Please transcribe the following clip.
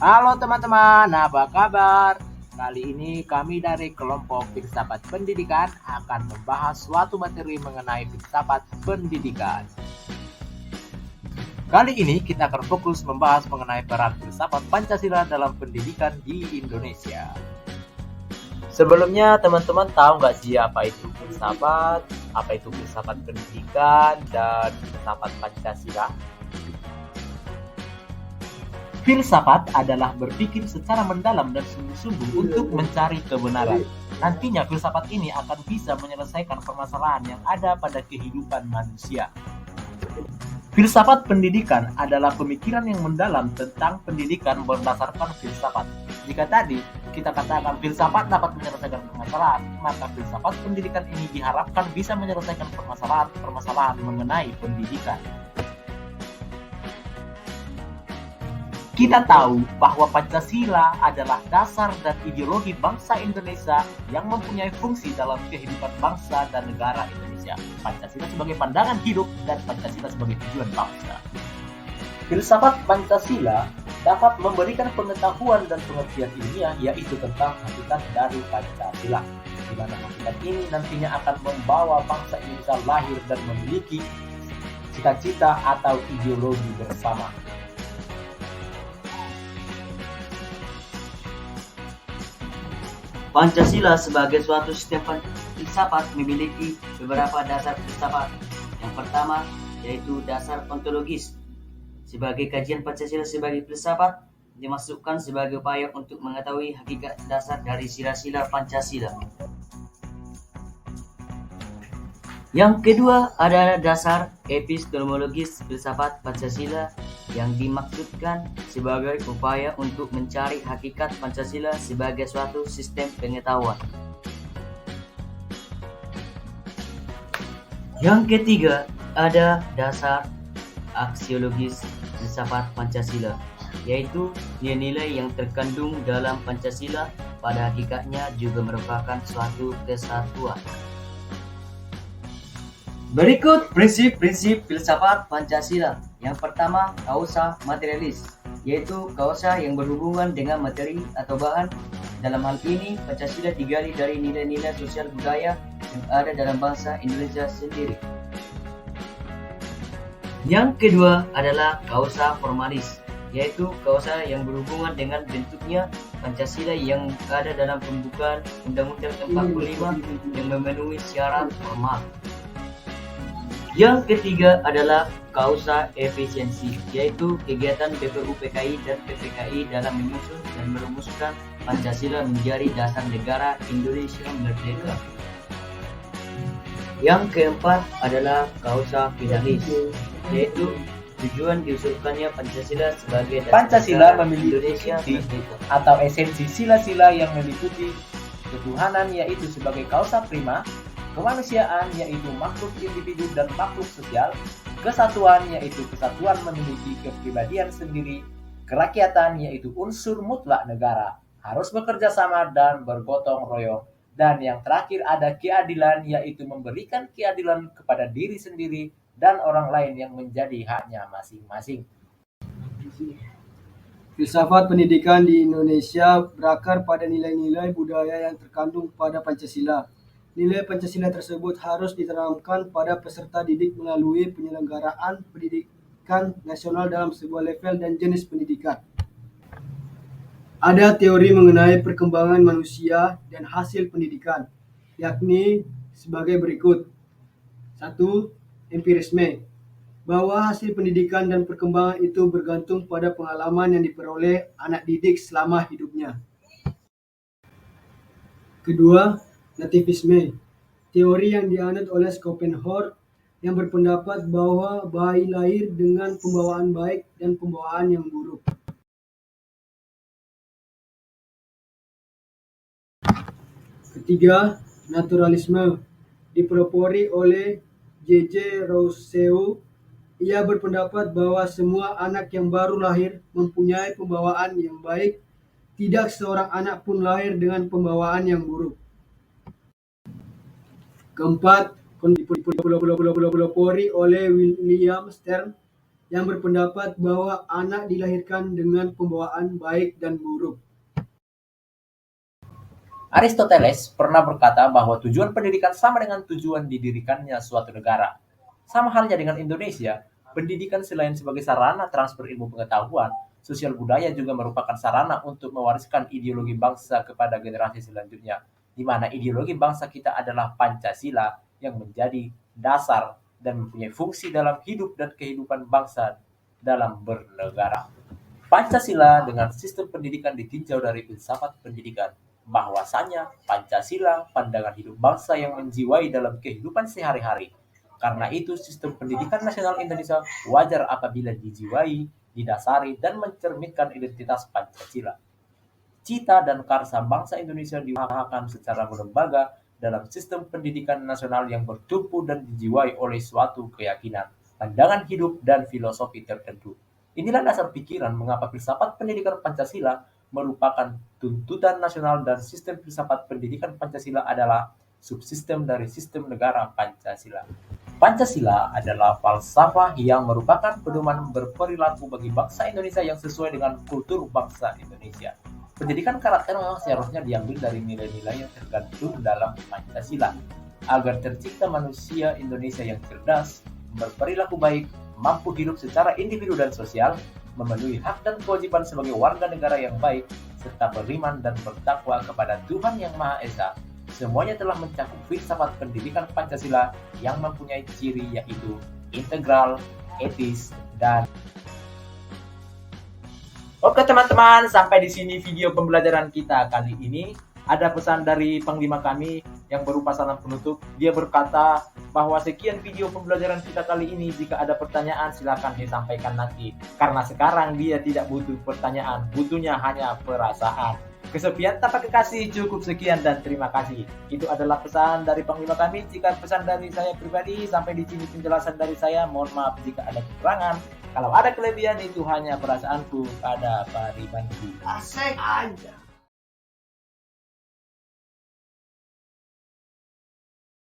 Halo teman-teman, apa kabar? Kali ini kami dari kelompok Filsafat Pendidikan akan membahas suatu materi mengenai filsafat pendidikan. Kali ini kita akan fokus membahas mengenai peran filsafat Pancasila dalam pendidikan di Indonesia. Sebelumnya teman-teman tahu nggak sih apa itu filsafat pendidikan, dan filsafat Pancasila? Filsafat adalah berpikir secara mendalam dan sungguh-sungguh untuk mencari kebenaran. Nantinya filsafat ini akan bisa menyelesaikan permasalahan yang ada pada kehidupan manusia. Filsafat pendidikan adalah pemikiran yang mendalam tentang pendidikan berdasarkan filsafat. Jika tadi kita katakan filsafat dapat menyelesaikan permasalahan, maka filsafat pendidikan ini diharapkan bisa menyelesaikan permasalahan mengenai pendidikan. Kita tahu bahwa Pancasila adalah dasar dan ideologi bangsa Indonesia yang mempunyai fungsi dalam kehidupan bangsa dan negara Indonesia. Pancasila sebagai pandangan hidup dan Pancasila sebagai tujuan bangsa. Filsafat Pancasila dapat memberikan pengetahuan dan pengertian ilmiah, yaitu tentang hakikat dari Pancasila, di mana hakikat ini nantinya akan membawa bangsa Indonesia lahir dan memiliki cita-cita atau ideologi bersama. Pancasila sebagai suatu sistem filsafat memiliki beberapa dasar filsafat. Yang pertama yaitu dasar ontologis. Sebagai kajian Pancasila sebagai filsafat dimasukkan sebagai upaya untuk mengetahui hakikat dasar dari sila-sila Pancasila. Yang kedua adalah dasar epistemologis filsafat Pancasila yang dimaksudkan sebagai upaya untuk mencari hakikat Pancasila sebagai suatu sistem pengetahuan. Yang ketiga ada dasar aksiologis filsafat Pancasila, yaitu nilai-nilai yang terkandung dalam Pancasila pada hakikatnya juga merupakan suatu kesatuan. Berikut prinsip-prinsip filsafat Pancasila. Yang pertama, kausa materialis, yaitu kausa yang berhubungan dengan materi atau bahan. Dalam hal ini, Pancasila digali dari nilai-nilai sosial budaya yang ada dalam bangsa Indonesia sendiri. Yang kedua adalah kausa formalis, yaitu kausa yang berhubungan dengan bentuknya Pancasila yang ada dalam pembukaan Undang-Undang 45 yang memenuhi syarat formal. Yang ketiga adalah kausa efisiensi, yaitu kegiatan BPUPKI dan PPKI dalam menyusun dan merumuskan Pancasila menjadi dasar negara Indonesia merdeka. Yang keempat adalah kausa fidelis, yaitu tujuan diusulkannya Pancasila sebagai dasar Pancasila negara memiliki Indonesia inti merdeka atau esensi sila-sila yang meliputi ketuhanan, yaitu sebagai kausa prima, kemanusiaan yaitu makhluk individu dan makhluk sosial, kesatuan yaitu kesatuan memiliki kepribadian sendiri, kerakyatan yaitu unsur mutlak negara, harus bekerja sama dan bergotong royong, dan yang terakhir ada keadilan yaitu memberikan keadilan kepada diri sendiri dan orang lain yang menjadi haknya masing-masing. Filsafat pendidikan di Indonesia berakar pada nilai-nilai budaya yang terkandung pada Pancasila. Nilai Pancasila tersebut harus ditanamkan pada peserta didik melalui penyelenggaraan pendidikan nasional dalam sebuah level dan jenis pendidikan. Ada teori mengenai perkembangan manusia dan hasil pendidikan, yakni sebagai berikut. 1. Empirisme, bahwa hasil pendidikan dan perkembangan itu bergantung pada pengalaman yang diperoleh anak didik selama hidupnya. Kedua, nativisme, teori yang dianut oleh Schopenhauer yang berpendapat bahwa bayi lahir dengan pembawaan baik dan pembawaan yang buruk. Ketiga, naturalisme, dipelopori oleh J.J. Rousseau. Ia berpendapat bahwa semua anak yang baru lahir mempunyai pembawaan yang baik, tidak seorang anak pun lahir dengan pembawaan yang buruk. Keempat, dipelopori oleh William Stern yang berpendapat bahwa anak dilahirkan dengan pembawaan baik dan buruk. Aristoteles pernah berkata bahwa tujuan pendidikan sama dengan tujuan didirikannya suatu negara. Sama halnya dengan Indonesia, pendidikan selain sebagai sarana transfer ilmu pengetahuan, sosial budaya juga merupakan sarana untuk mewariskan ideologi bangsa kepada generasi selanjutnya, di mana ideologi bangsa kita adalah Pancasila yang menjadi dasar dan mempunyai fungsi dalam hidup dan kehidupan bangsa dalam bernegara. Pancasila dengan sistem pendidikan ditinjau dari filsafat pendidikan, bahwasanya Pancasila pandangan hidup bangsa yang menjiwai dalam kehidupan sehari-hari. Karena itu, sistem pendidikan nasional Indonesia wajar apabila dijiwai, didasari, dan mencerminkan identitas Pancasila. Cita dan karsa bangsa Indonesia diusahakan secara berlembaga dalam sistem pendidikan nasional yang bertumpu dan dijiwai oleh suatu keyakinan, pandangan hidup, dan filosofi tertentu. Inilah dasar pikiran mengapa filsafat pendidikan Pancasila merupakan tuntutan nasional dan sistem filsafat pendidikan Pancasila adalah subsistem dari sistem negara Pancasila. Pancasila adalah falsafah yang merupakan pedoman berperilaku bagi bangsa Indonesia yang sesuai dengan kultur bangsa Indonesia. Pendidikan karakter memang seharusnya diambil dari nilai-nilai yang tergantung dalam Pancasila, agar tercipta manusia Indonesia yang cerdas, berperilaku baik, mampu hidup secara individu dan sosial, memenuhi hak dan kewajiban sebagai warga negara yang baik, serta beriman dan bertakwa kepada Tuhan Yang Maha Esa. Semuanya telah mencakup filsafat pendidikan Pancasila yang mempunyai ciri yaitu integral, etis, dan... Oke teman-teman, sampai di sini video pembelajaran kita kali ini. Ada pesan dari Panglima kami yang berupa salam penutup. Dia berkata bahwa sekian video pembelajaran kita kali ini. Jika ada pertanyaan silakan disampaikan nanti. Karena sekarang dia tidak butuh pertanyaan, butuhnya hanya perasaan. Kesepian tanpa kekasih, cukup sekian dan terima kasih. Itu adalah pesan dari Panglima kami. Jika pesan dari saya pribadi, sampai di sini penjelasan dari saya. Mohon maaf jika ada kekurangan. Kalau ada kelebihan itu hanya perasaanku pada pribadi. Asik aja.